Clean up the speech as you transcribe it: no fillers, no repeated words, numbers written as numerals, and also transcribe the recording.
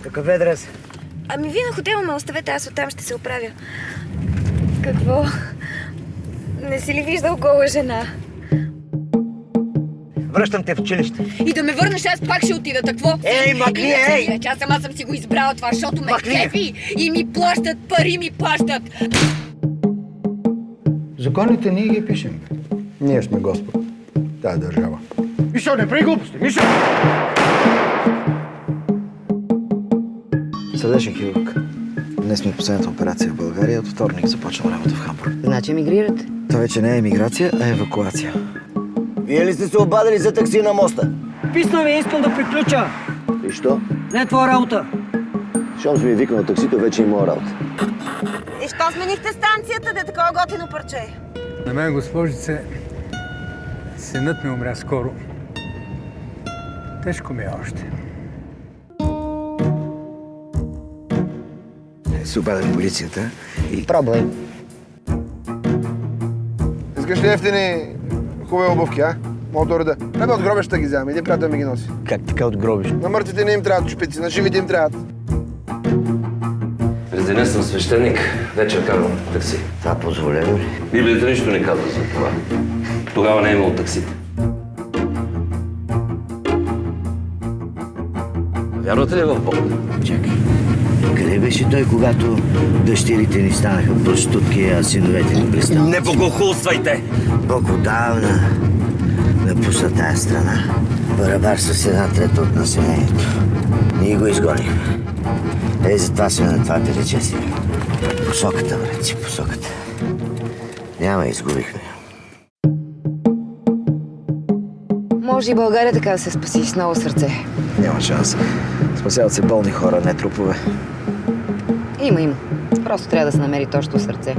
Какъв е адрес? Ами вие на хотела ме оставете, аз оттам ще се оправя. Какво? Не си ли виждал гола жена? Връщам те в училище. И да ме върнеш, аз пак ще отида, какво? Ей, махни, ей! Аз сама съм си го избрала това, защото ме Махни! кефи и ми плащат, пари ми плащат. Законите ние ги пишем. Ние сме Господ. Тая държава. Мишо, не прави глупости, Мишо! Сърдечен хирург. Днес ми е последната операция в България. От вторник започвам работа в Хамбург. Значи емигрирате? Това вече не е емиграция, а евакуация. Вие ли сте се обадили за такси на моста? Писна ми, искам да приключа. И що? Не е твоя работа. Щом си ми викнал таксито, вече и моя работа. И що сменихте станцията, де такова готино парче? На мен, госпожице, синът ми умря скоро. Тежко ми е още. Се обадили полицията и... Пробвай. Искаш ли ефтини хубави обувки, а? Мога да реда. Нека от гробищата ги вземам. Един приятел ми ги носи. Как така от гробиш? На мъртвите не им трябват шпици, на живите им трябват. През деня съм свещеник, вечер карвам такси. Това позволено ли? Библията нищо не казва за това. Тогава не е имало таксите. Вярвате ли в Бог? Чакай. Къде беше той, когато дъщерите ни станаха простутки, а синовете ни блистанци? Не богохулствайте! Бог отдавна напусна тая страна. Барабар с 1/3 от населението. Ние го изгонихме. Ей, затова сме на това телече си. Посоката, братци, посоката. Няма, изгубихме. Може и България така да се спаси с ново сърце. Няма шанс. Спасяват се болни хора, не трупове. Има. Просто трябва да се намери точно сърце.